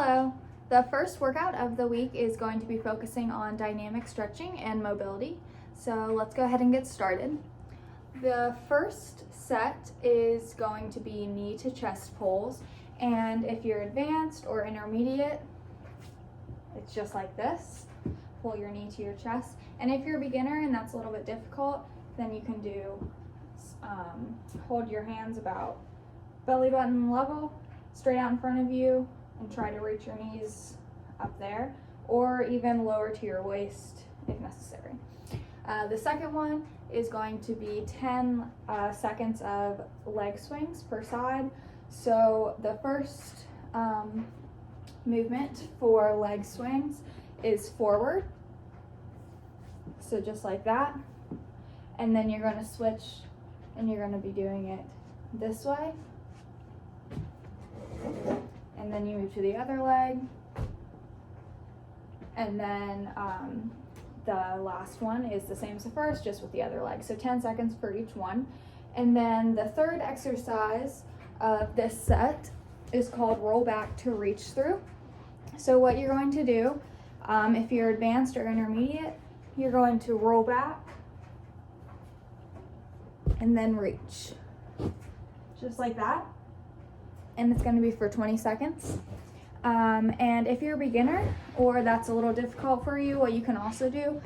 Hello! The first workout of the week is going to be focusing on dynamic stretching and mobility. So let's go ahead and get started. The first set is going to be knee to chest pulls, and if you're advanced or intermediate, it's just like this. Pull your knee to your chest. And if you're a beginner and that's a little bit difficult, then you can do hold your hands about belly button level, straight out in front of you, and try to reach your knees up there, or even lower to your waist if necessary. The second one is going to be 10 seconds of leg swings per side. So the first movement for leg swings is forward, so just like that, and then you're going to switch and you're going to be doing it this way, and then you move to the other leg, and then the last one is the same as the first, just with the other leg. So 10 seconds for each one. And then the third exercise of this set is called roll back to reach through. So what you're going to do, if you're advanced or intermediate, you're going to roll back and then reach, just like that. And it's going to be for 20 seconds. And if you're a beginner or that's a little difficult for you, what you can also do,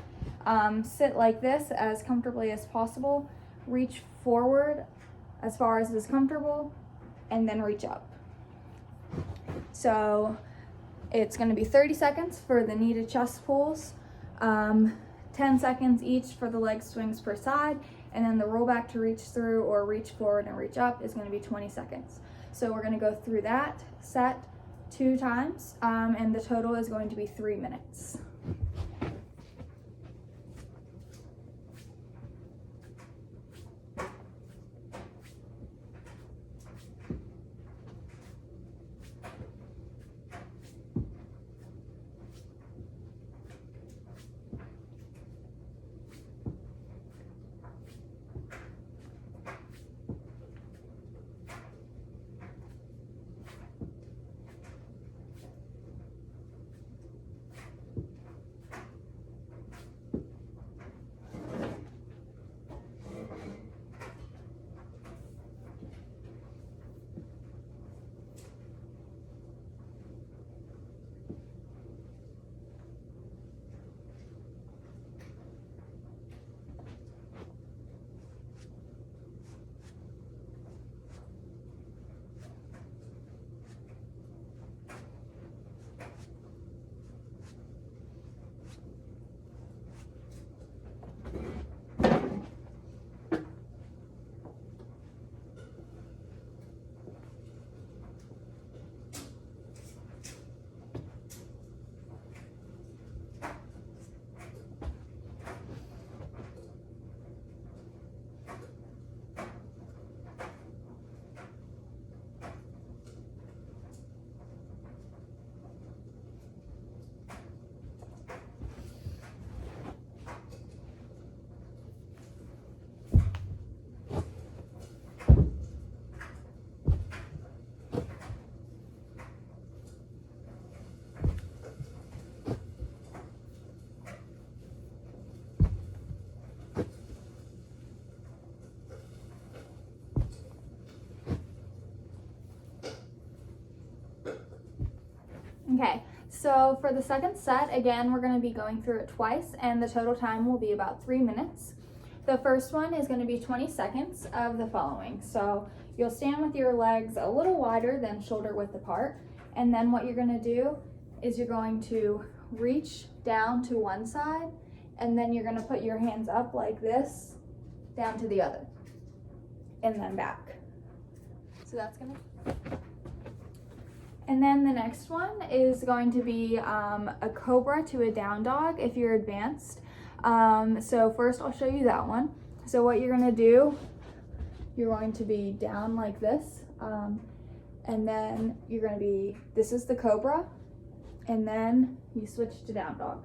sit like this as comfortably as possible, reach forward as far as is comfortable, and then reach up. So it's going to be 30 seconds for the knee to chest pulls, 10 seconds each for the leg swings per side, and then the roll back to reach through or reach forward and reach up is going to be 20 seconds. So we're going to go through that set 2 times, and the total is going to be 3 minutes. Okay, so for the second set, again, we're going to be going through it twice, and the total time will be about 3 minutes. The first one is going to be 20 seconds of the following. So you'll stand with your legs a little wider than shoulder width apart, and then what you're going to do is you're going to reach down to one side, and then you're going to put your hands up like this, down to the other, and then back. So that's going to... And then the next one is going to be a cobra to a down dog if you're advanced. So first I'll show you that one. So what you're going to do, you're going to be down like this, and then you're going to be, this is the cobra, and then you switch to down dog.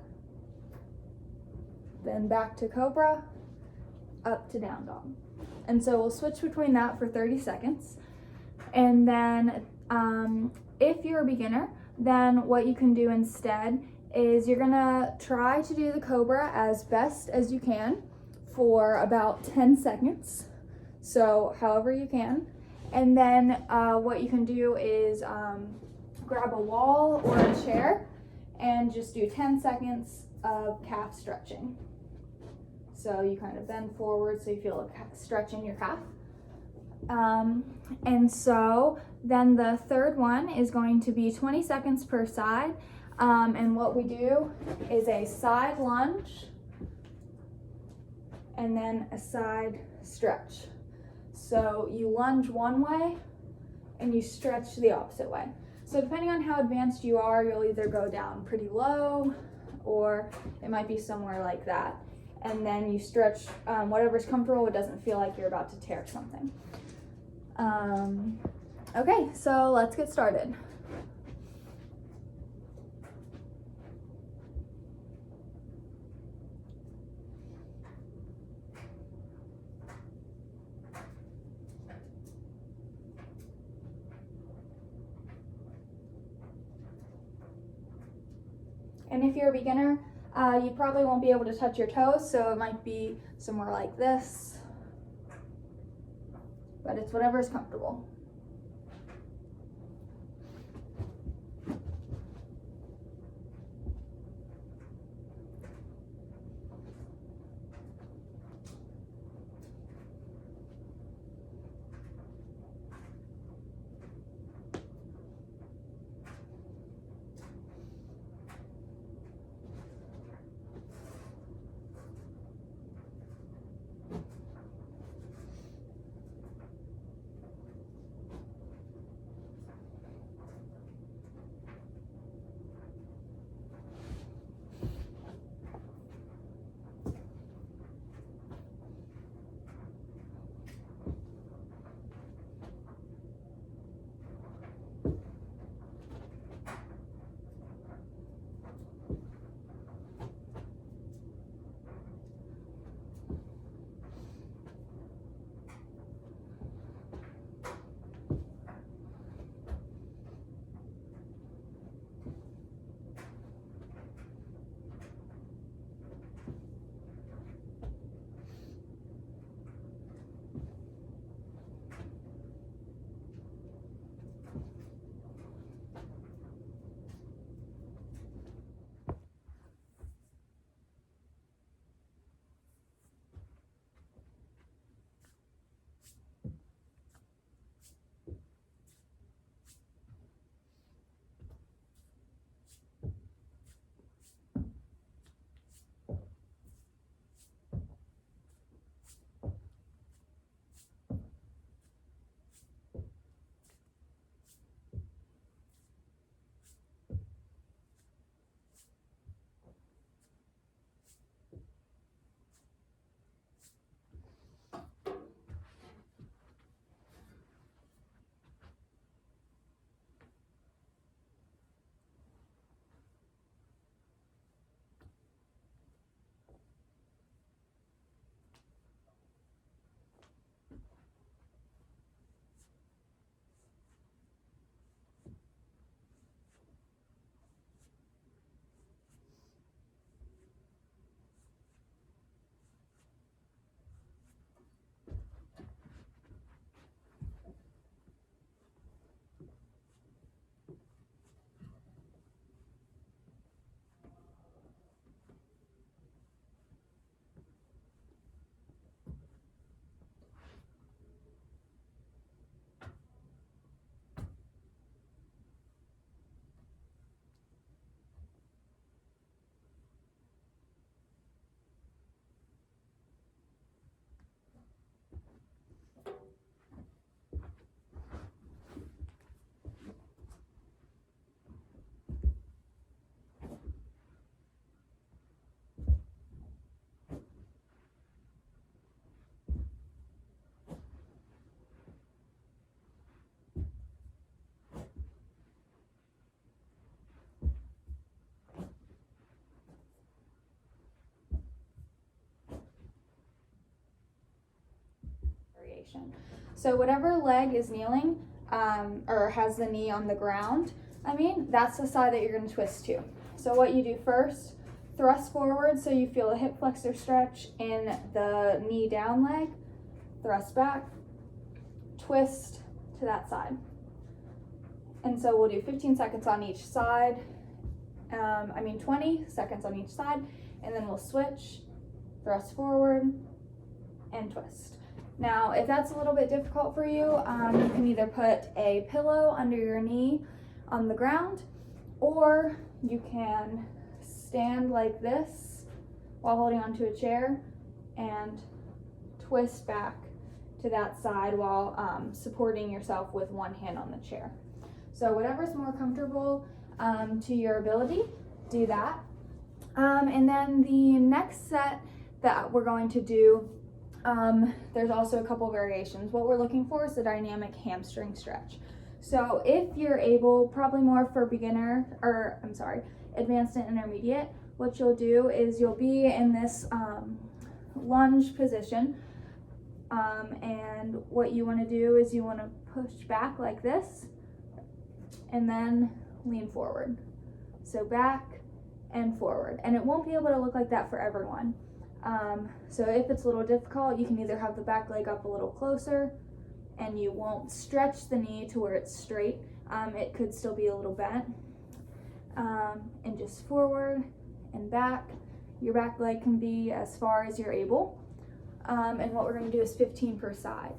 Then back to cobra, up to down dog. And so we'll switch between that for 30 seconds. And then if you're a beginner, then what you can do instead is you're gonna try to do the cobra as best as you can for about 10 seconds. So however you can. And then what you can do is grab a wall or a chair and just do 10 seconds of calf stretching. So you kind of bend forward so you feel a stretch in your calf. And so then the third one is going to be 20 seconds per side. And what we do is a side lunge and then a side stretch. So you lunge one way and you stretch the opposite way. So depending on how advanced you are, you'll either go down pretty low or it might be somewhere like that. And then you stretch whatever's comfortable. It doesn't feel like you're about to tear something. Okay, so let's get started. And if you're a beginner, you probably won't be able to touch your toes, so it might be somewhere like this, but it's whatever's comfortable. So whatever leg is kneeling or has the knee on the ground, That's the side that you're going to twist to. So what you do first, thrust forward so you feel a hip flexor stretch in the knee down leg, thrust back, twist to that side. And so we'll do 15 seconds on each side, 20 seconds on each side, and then we'll switch, thrust forward, and twist. Now, if that's a little bit difficult for you, you can either put a pillow under your knee on the ground, or you can stand like this while holding onto a chair and twist back to that side while supporting yourself with one hand on the chair. So whatever's more comfortable to your ability, do that. And then the next set that we're going to do, there's also a couple variations. What we're looking for is the dynamic hamstring stretch. So if you're able, probably more for advanced and intermediate, what you'll do is you'll be in this lunge position, and what you want to do is you want to push back like this and then lean forward. So back and forward, and it won't be able to look like that for everyone. So if it's a little difficult, you can either have the back leg up a little closer and you won't stretch the knee to where it's straight. It could still be a little bent. And just forward and back. Your back leg can be as far as you're able. And what we're going to do is 15 per side.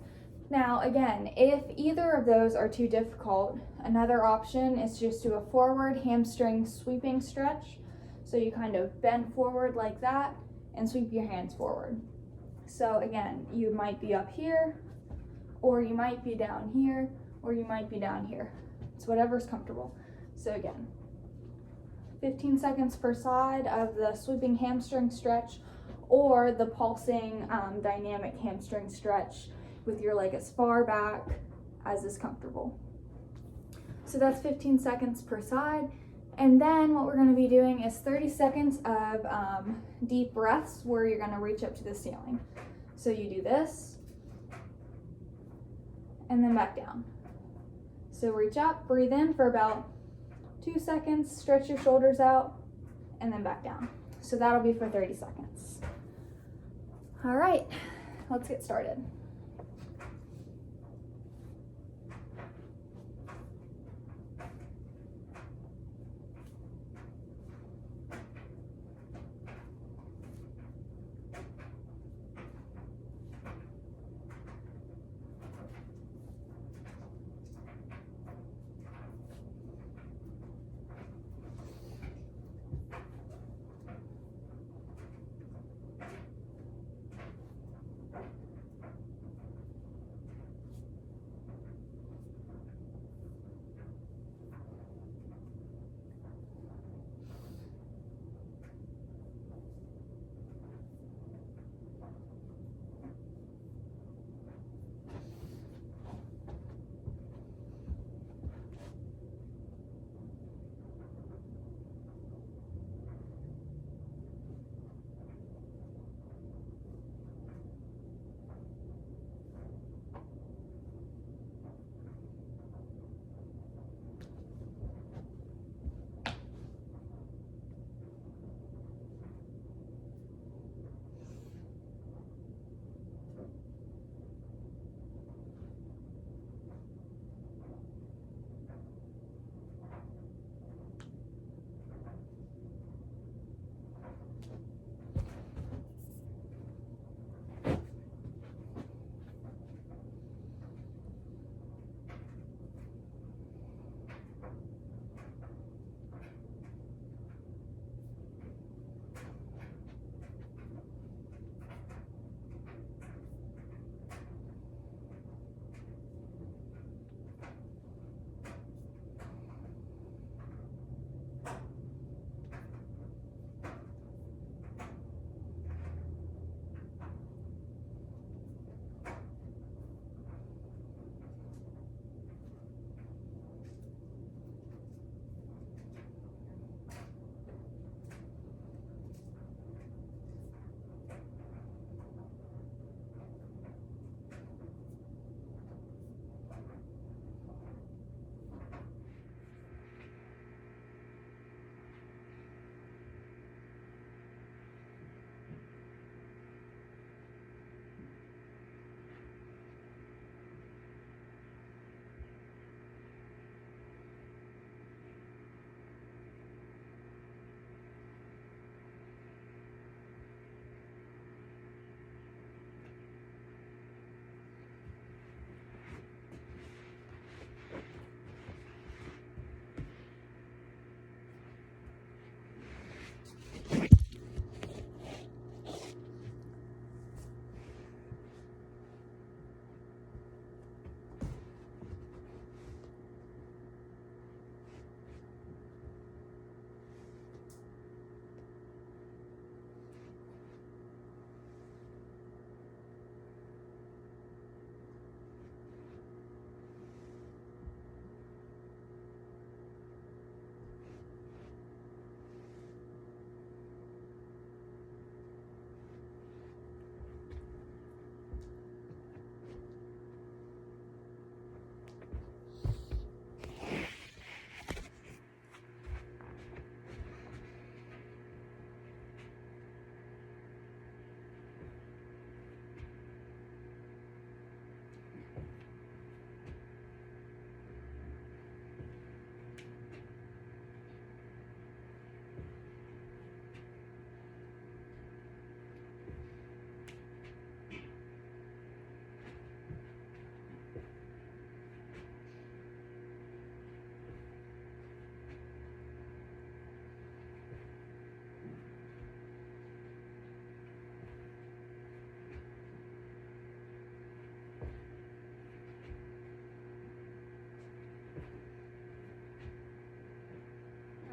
Now again, if either of those are too difficult, another option is just do a forward hamstring sweeping stretch. So you kind of bend forward like that and sweep your hands forward. So again, you might be up here, or you might be down here, or you might be down here. It's whatever's comfortable. So again, 15 seconds per side of the sweeping hamstring stretch, or the pulsing dynamic hamstring stretch with your leg as far back as is comfortable. So that's 15 seconds per side. And then what we're going to be doing is 30 seconds of deep breaths where you're going to reach up to the ceiling. So you do this, and then back down. So reach up, breathe in for about 2 seconds, stretch your shoulders out, and then back down. So that'll be for 30 seconds. All right, let's get started.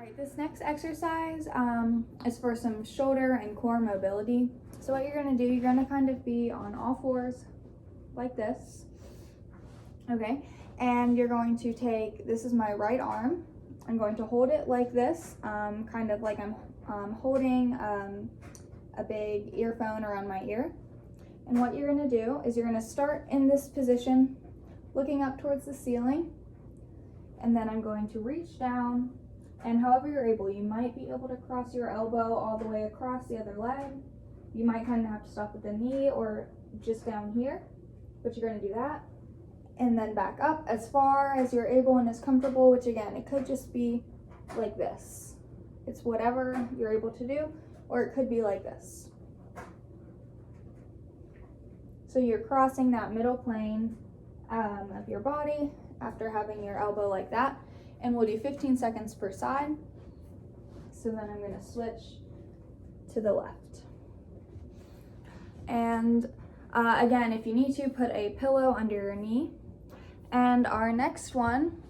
right, this next exercise is for some shoulder and core mobility. So what you're gonna do, you're gonna kind of be on all fours like this, okay? And you're going to take, this is my right arm, I'm going to hold it like this, kind of like I'm holding a big earphone around my ear. And what you're gonna do is you're gonna start in this position, looking up towards the ceiling, and then I'm going to reach down, and however you're able, you might be able to cross your elbow all the way across the other leg. You might kind of have to stop at the knee or just down here, but you're gonna do that. And then back up as far as you're able and as comfortable, which again, it could just be like this. It's whatever you're able to do, or it could be like this. So you're crossing that middle plane of your body after having your elbow like that. And we'll do 15 seconds per side. So then I'm gonna switch to the left. And again, if you need to, put a pillow under your knee. And our next one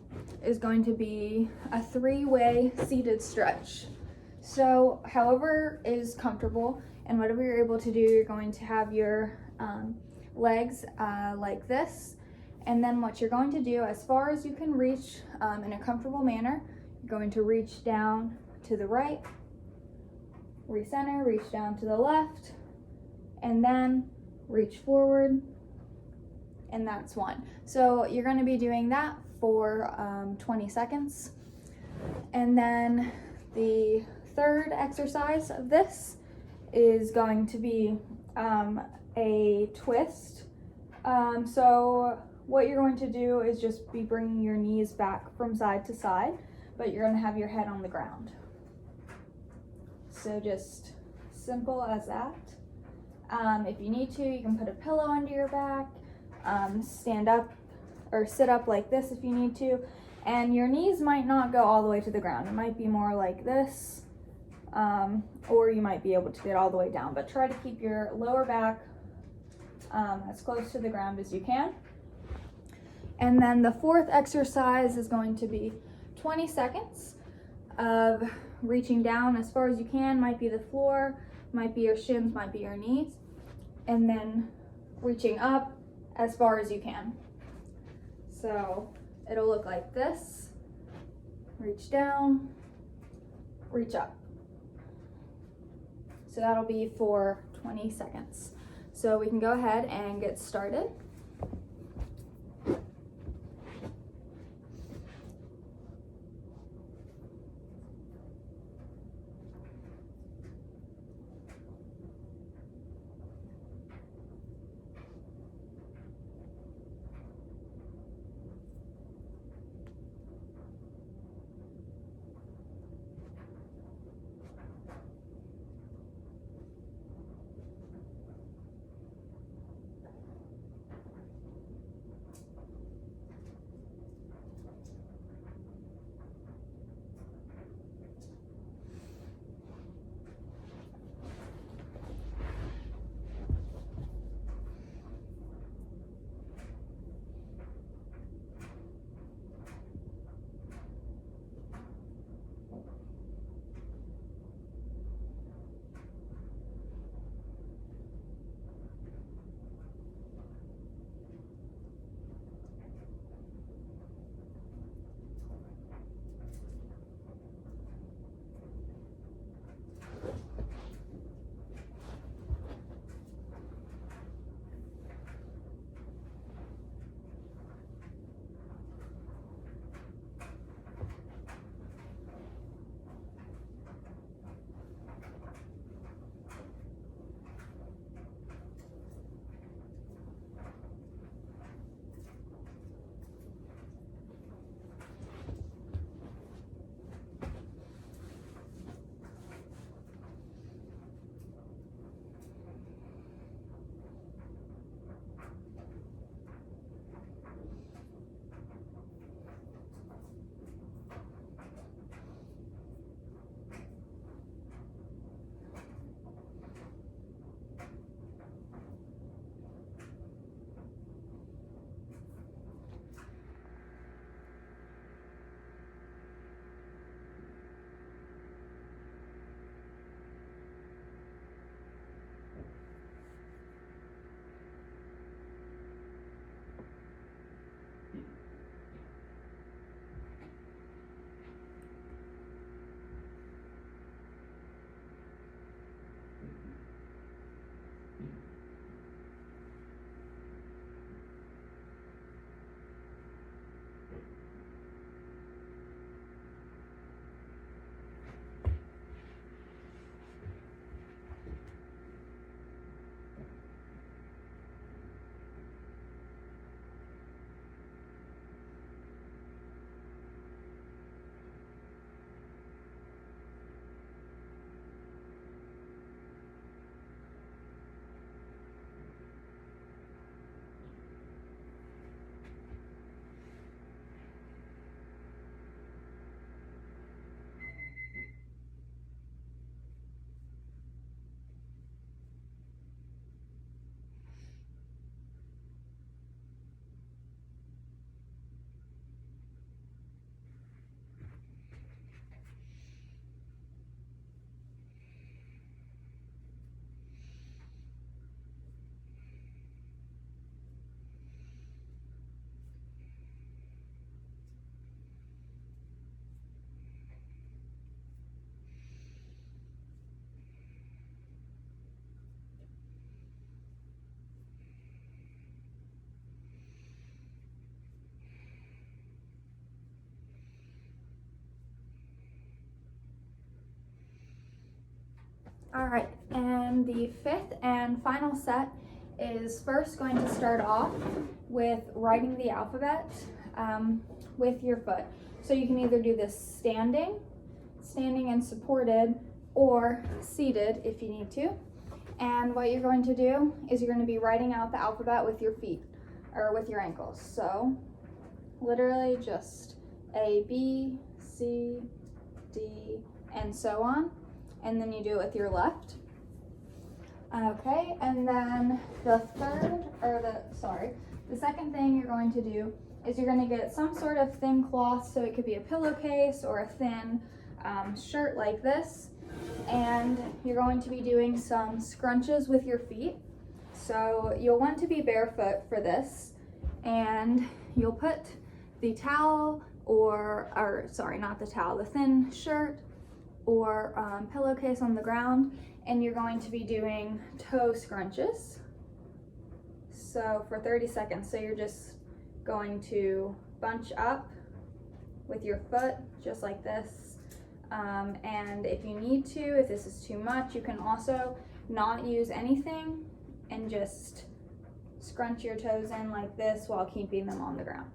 is going to be a 3-way seated stretch. So however is comfortable and whatever you're able to do, you're going to have your legs like this. And then what you're going to do, as far as you can reach in a comfortable manner, you're going to reach down to the right, recenter, reach down to the left, and then reach forward, and that's one. So you're going to be doing that for 20 seconds. And then the third exercise of this is going to be a twist. So what you're going to do is just be bringing your knees back from side to side, but you're going to have your head on the ground. So just simple as that. If you need to, you can put a pillow under your back, stand up or sit up like this if you need to, and your knees might not go all the way to the ground. It might be more like this, or you might be able to get all the way down, but try to keep your lower back as close to the ground as you can. And then the fourth exercise is going to be 20 seconds of reaching down as far as you can. Might be the floor, might be your shins, might be your knees, and then reaching up as far as you can. So it'll look like this. Reach down, reach up. So that'll be for 20 seconds. So we can go ahead and get started. All right, and the fifth and final set is first going to start off with writing the alphabet with your foot. So you can either do this standing and supported, or seated if you need to. And what you're going to do is you're going to be writing out the alphabet with your feet, or with your ankles. So literally just A, B, C, D, and so on. And then you do it with your left. Okay, and then the second thing you're going to do is you're going to get some sort of thin cloth, so it could be a pillowcase or a thin shirt like this, and you're going to be doing some scrunches with your feet. So you'll want to be barefoot for this, and you'll put the towel the thin shirt or pillowcase on the ground, and you're going to be doing toe scrunches. So for 30 seconds, so you're just going to bunch up with your foot just like this. And if you need to, if this is too much, you can also not use anything and just scrunch your toes in like this while keeping them on the ground.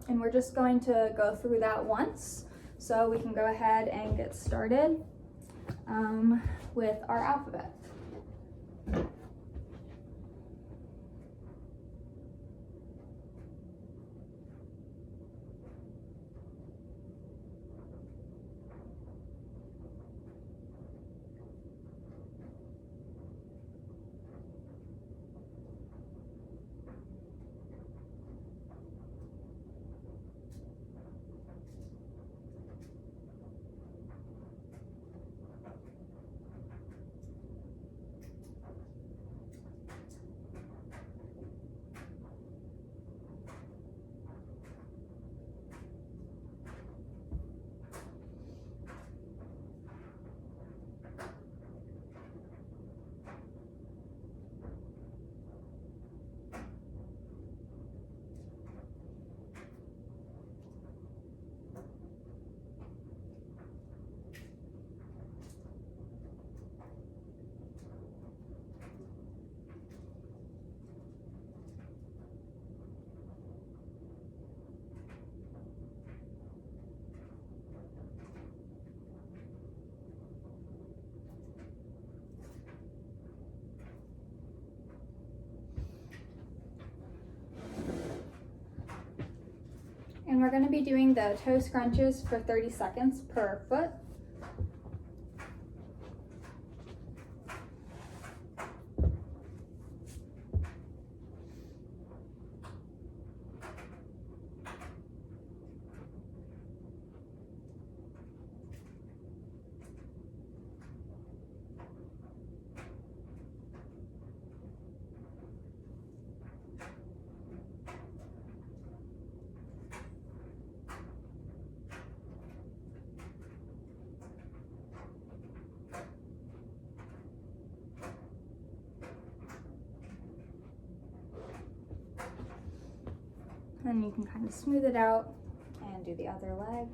And we're just going to go through that once, so we can go ahead and get started with our alphabet. And we're going to be doing the toe scrunches for 30 seconds per foot. And you can kind of smooth it out and do the other leg.